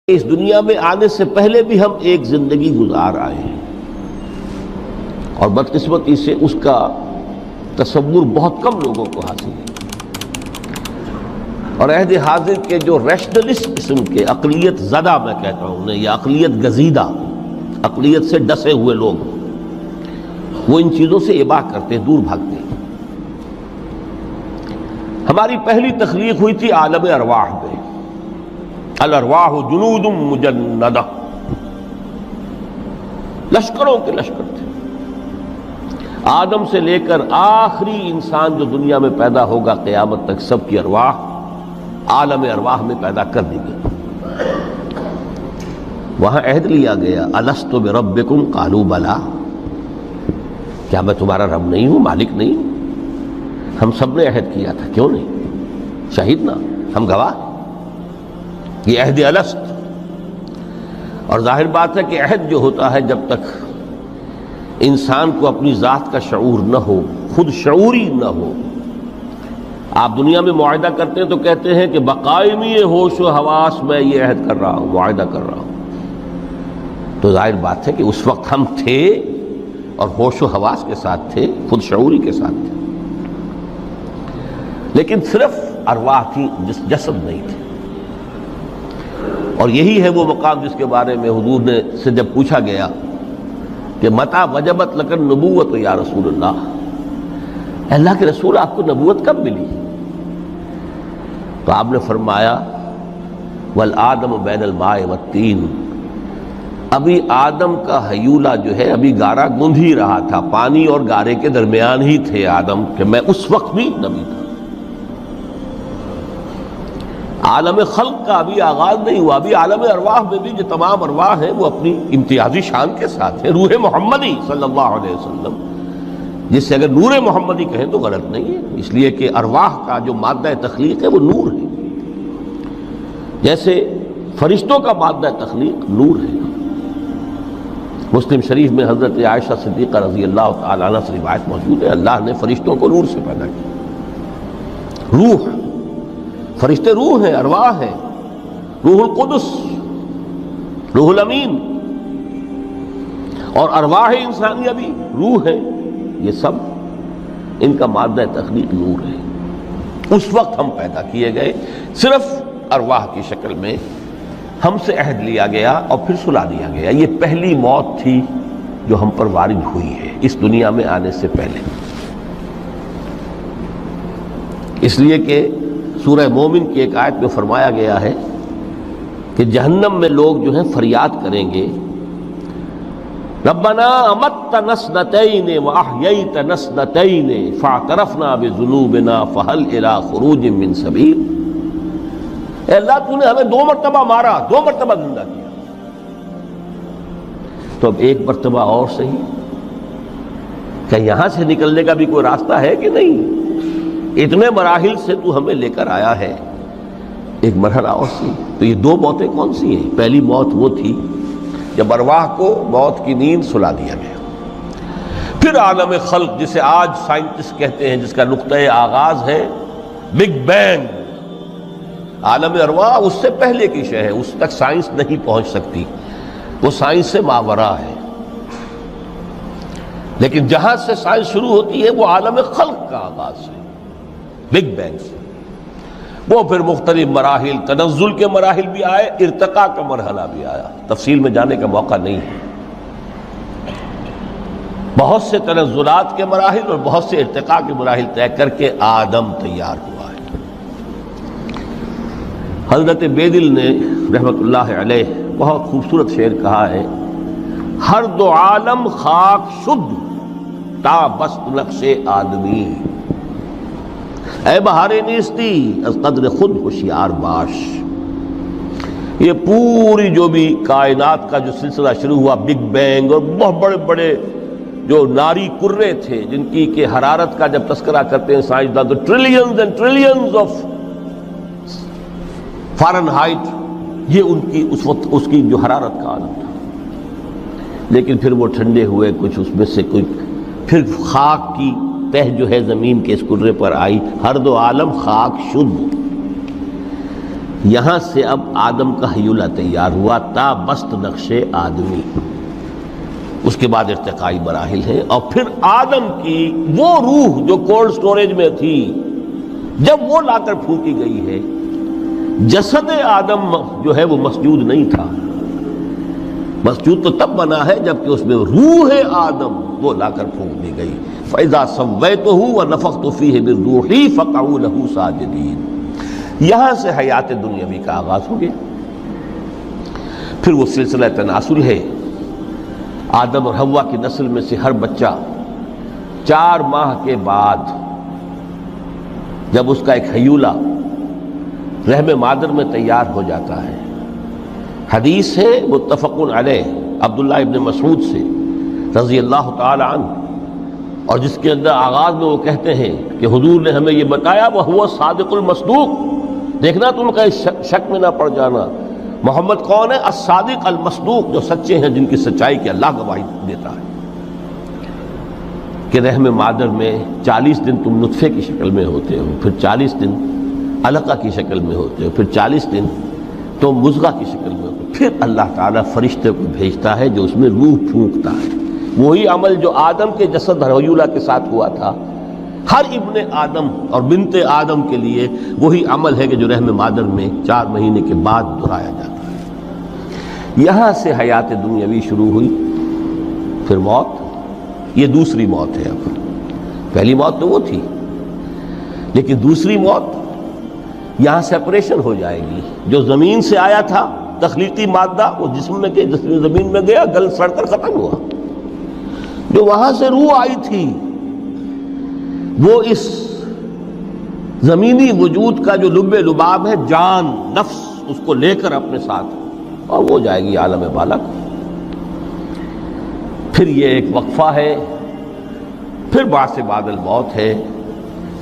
اس دنیا میں آنے سے پہلے بھی ہم ایک زندگی گزار آئے ہیں اور بدقسمتی سے اس کا تصور بہت کم لوگوں کو حاصل ہے، اور عہد حاضر کے جو ریشنلسٹ قسم کے اقلیت زدہ میں کہتا ہوں انہیں، یا اقلیت گزیدہ، اقلیت سے ڈسے ہوئے لوگ، وہ ان چیزوں سے اباع کرتے، دور بھاگتے ہیں۔ ہماری پہلی تخلیق ہوئی تھی عالم ارواح میں، الارواح جنود مجندہ، لشکروں کے لشکر تھے۔ آدم سے لے کر آخری انسان جو دنیا میں پیدا ہوگا قیامت تک، سب کی ارواح عالم ارواح میں پیدا کر دی گئی۔ وہاں عہد لیا گیا، الست بربکم قالوا بلا، کیا میں تمہارا رب نہیں ہوں، مالک نہیں ہوں؟ ہم سب نے عہد کیا تھا، کیوں نہیں؟ شہید نا، ہم گواہ۔ یہ عہد الست، اور ظاہر بات ہے کہ عہد جو ہوتا ہے جب تک انسان کو اپنی ذات کا شعور نہ ہو، خود شعوری نہ ہو۔ آپ دنیا میں معاہدہ کرتے ہیں تو کہتے ہیں کہ بقائمی ہوش و حواس میں یہ عہد کر رہا ہوں، معاہدہ کر رہا ہوں، تو ظاہر بات ہے کہ اس وقت ہم تھے اور ہوش و حواس کے ساتھ تھے، خود شعوری کے ساتھ تھے، لیکن صرف ارواح تھی، جسد نہیں تھے۔ اور یہی ہے وہ مقام جس کے بارے میں حضور نے سے جب پوچھا گیا کہ متى وجبت لک النبوۃ یا رسول اللہ، اللہ کے رسول آپ کو نبوت کب ملی؟ تو آپ نے فرمایا والآدم بین الماء والطین، ابھی آدم کا حیولہ جو ہے ابھی گارا گوندھ ہی رہا تھا، پانی اور گارے کے درمیان ہی تھے آدم، کہ میں اس وقت بھی نبی تھا۔ عالم خلق کا ابھی آغاز نہیں ہوا، ابھی عالم ارواح میں بھی جو تمام ارواح ہیں وہ اپنی امتیازی شان کے ساتھ ہیں۔ روح محمدی صلی اللہ علیہ وسلم، جس سے اگر نور محمدی کہیں تو غلط نہیں ہے، اس لیے کہ ارواح کا جو مادہ تخلیق ہے وہ نور ہے، جیسے فرشتوں کا مادہ تخلیق نور ہے۔ مسلم شریف میں حضرت عائشہ صدیقہ رضی اللہ تعالی عنہ سے روایت موجود ہے، اللہ نے فرشتوں کو نور سے پیدا کیا۔ روح، فرشتے روح ہیں، ارواح ہیں، روح القدس، روح الامین، اور ارواح انسانیہ بھی روح ہے، یہ سب ان کا مادہ تخلیق نور ہے۔ اس وقت ہم پیدا کیے گئے، صرف ارواح کی شکل میں ہم سے عہد لیا گیا اور پھر سلا دیا گیا۔ یہ پہلی موت تھی جو ہم پر وارد ہوئی ہے اس دنیا میں آنے سے پہلے، اس لیے کہ سورہ مومن کی ایک آیت میں فرمایا گیا ہے کہ جہنم میں لوگ جو ہیں فریاد کریں گے، ربنا امتنا اثنتین واحییتنا اثنتین فاعترفنا بذنوبنا فہل الی خروج من سبیل۔ اے اللہ، تو نے ہمیں 2 مرتبہ مارا، 2 مرتبہ زندہ کیا، تو اب ایک مرتبہ اور صحیح، کہ یہاں سے نکلنے کا بھی کوئی راستہ ہے کہ نہیں؟ اتنے مراحل سے تو ہمیں لے کر آیا ہے، ایک مرحلہ اور سی۔ تو یہ 2 موتیں کون سی ہیں؟ پہلی موت وہ تھی جب ارواح کو موت کی نیند سلا دیا گیا۔ پھر عالم خلق، جسے آج سائنٹسٹ کہتے ہیں، جس کا نقطۂ آغاز ہے بگ بینگ، عالم ارواح اس سے پہلے کی شے ہے، اس تک سائنس نہیں پہنچ سکتی، وہ سائنس سے ماوراء ہے۔ لیکن جہاں سے سائنس شروع ہوتی ہے وہ عالم خلق کا آغاز ہے، بگ بینگ سے۔ وہ پھر مختلف مراحل، تنزل کے مراحل بھی آئے، ارتقاء کا مرحلہ بھی آیا، تفصیل میں جانے کا موقع نہیں ہے۔ بہت سے تنزلات کے مراحل اور بہت سے ارتقاء کے مراحل طے کر کے آدم تیار ہوا ہے۔ حضرت بیدل نے رحمت اللہ علیہ بہت خوبصورت شعر کہا ہے، ہر 2 عالم خاک شد تا بست نقش آدمی، اے بہار نیستی از قدر خود ہوشیار باش۔ یہ پوری جو بھی کائنات کا جو سلسلہ شروع ہوا، بگ بینگ، اور بہت بڑے بڑے جو ناری کرے تھے جن کی کہ حرارت کا جب تذکرہ کرتے ہیں سائنسدان تو trillions and trillions of foreign height, یہ ان کی اس وقت اس کی جو حرارت کا عالم تھا، لیکن پھر وہ ٹھنڈے ہوئے، کچھ اس میں سے کوئی، پھر خاک کی تہ جو ہے زمین کے اس کرے پر آئی، ہر 2 عالم خاک شد، یہاں سے اب آدم کا حیولہ تیار ہوا تا بست نقش آدمی، اس کے بعد ارتقائی مراحل ہیں، اور پھر آدم کی وہ روح جو کولڈ سٹوریج میں تھی جب وہ لا کر پھونکی گئی ہے، جسد آدم جو ہے وہ مسجود نہیں تھا، مسجود تو تب بنا ہے جبکہ اس میں روح آدم وہ لا کر پھونک دی گئی۔ فَإِذَا سَوَّيْتُهُ وَنَفَخْتُ فِيهِ مِن رُوحِي فَقَعُوا لَهُ سَاجِدِينَ۔ یہاں سے حیات دنیاوی کا آغاز ہو گیا۔ پھر وہ سلسلہ تناسل ہے، آدم اور حوا کی نسل میں سے ہر بچہ 4 ماہ کے بعد جب اس کا ایک حیولہ رحم مادر میں تیار ہو جاتا ہے، حدیث ہے متفق علیہ عبداللہ ابن مسعود سے رضی اللہ تعالی عنہ، اور جس کے اندر آغاز میں وہ کہتے ہیں کہ حضور نے ہمیں یہ بتایا وَهُوَ الصادق المصدوق، دیکھنا تم کہیں شک میں نہ پڑ جانا، محمد کون ہے؟ الصادق المصدوق، جو سچے ہیں، جن کی سچائی کی اللہ گواہی دیتا ہے، کہ رحم مادر میں 40 دن تم نطفے کی شکل میں ہوتے ہو، پھر 40 دن علقہ کی شکل میں ہوتے ہو، پھر 40 دن تو مضغہ کی شکل میں ہوتے ہو، پھر اللہ تعالیٰ فرشتے کو بھیجتا ہے جو اس میں روح پھونکتا ہے۔ وہی عمل جو آدم کے جسد حیولہ کے ساتھ ہوا تھا، ہر ابن آدم اور بنت آدم کے لیے وہی عمل ہے کہ جو رحم مادر میں 4 مہینے کے بعد دہرایا جاتا ہے۔ یہاں سے حیات دنیاوی شروع ہوئی، پھر موت، یہ دوسری موت ہے۔ اب پہلی موت تو وہ تھی، لیکن دوسری موت یہاں سیپریشن ہو جائے گی۔ جو زمین سے آیا تھا تخلیقی مادہ، وہ جسم میں گیا، زمین میں گیا، گل سڑ کر ختم ہوا۔ جو وہاں سے روح آئی تھی وہ اس زمینی وجود کا جو لب لباب ہے، جان، نفس، اس کو لے کر اپنے ساتھ، اور وہ جائے گی عالم بالا کو۔ پھر یہ ایک وقفہ ہے، پھر بعث بعد الموت ہے۔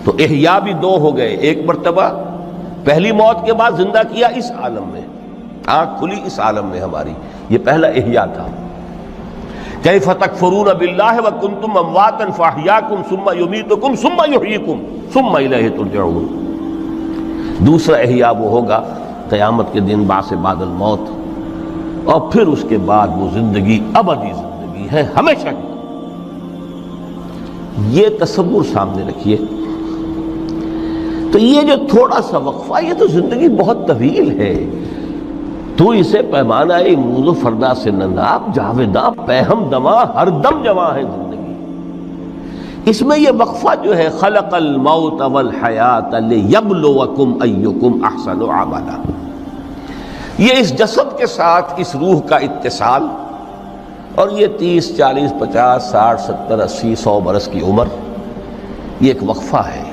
تو احیاء بھی 2 ہو گئے، ایک مرتبہ پہلی موت کے بعد زندہ کیا اس عالم میں، آنکھ کھلی اس عالم میں ہماری، یہ پہلا احیاء تھا۔ کیف تکفرون باللہ وکنتم امواتا فاحیاکم ثم یمیتکم ثم یحییکم ثم الیہ ترجعون۔ دوسرا احیاء وہ ہوگا قیامت کے دن، بعث بعد الموت، اور پھر اس کے بعد وہ زندگی ابدی زندگی ہے، ہمیشہ کی۔ یہ تصور سامنے رکھیے۔ تو یہ جو تھوڑا سا وقفہ، یہ تو زندگی بہت طویل ہے۔ تو اسے پیمانہ امروز و فردا سے نناب جاویداں پہم دماں ہر دم جواں ہے زندگی۔ اس میں یہ وقفہ جو ہے، خلق الموت والحیات لیبلوکم ایکم احسن عملا، یہ اس جسد کے ساتھ اس روح کا اتصال، اور یہ 30 40 50 60 70 80 100 برس کی عمر، یہ ایک وقفہ ہے،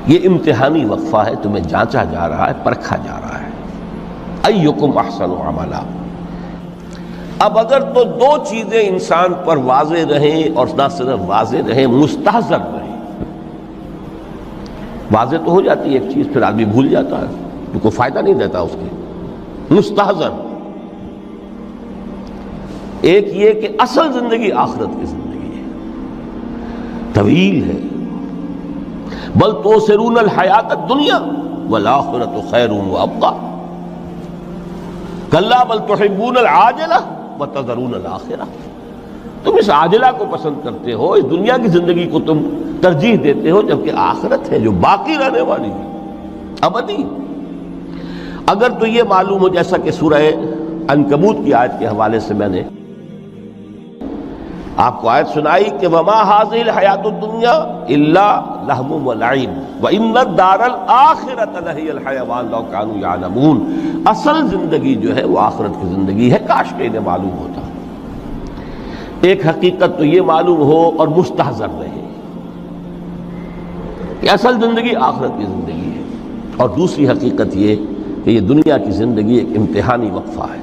یہ امتحانی وقفہ ہے، تمہیں جانچا جا رہا ہے، پرکھا جا رہا ہے۔ ایکم احسن عملا۔ اب اگر تو 2 چیزیں انسان پر واضح رہیں، اور نہ صرف واضح رہیں، مستحضر رہیں۔ واضح تو ہو جاتی ہے ایک چیز، پھر آدمی بھول جاتا ہے، تو کوئی فائدہ نہیں دیتا اس کے۔ مستحضر ایک یہ کہ اصل زندگی آخرت کی زندگی ہے، طویل ہے۔ بل تؤثرون الحیات الدنیا والآخرۃ خیر وابقیٰ، کلا بل تحبون العاجلہ وتذرون الآخرہ۔ تم اس عاجلہ کو پسند کرتے ہو، اس دنیا کی زندگی کو تم ترجیح دیتے ہو، جبکہ آخرت ہے جو باقی رہنے والی ہے، ابدی۔ اگر تو یہ معلوم ہو، جیسا کہ سورہ عنکبوت کی آیت کے حوالے سے میں نے آپ کو آیت سنائی کہ وما هذه الحیات الدنیا الا لہو ولعب وان الدار الاخرۃ لہی الحیوان لو کانوا یعلمون۔ اصل زندگی جو ہے وہ آخرت کی زندگی ہے، کاش کہ انہیں معلوم ہوتا۔ ایک حقیقت تو یہ معلوم ہو اور مستحضر رہے کہ اصل زندگی آخرت کی زندگی ہے، اور دوسری حقیقت یہ کہ یہ دنیا کی زندگی ایک امتحانی وقفہ ہے۔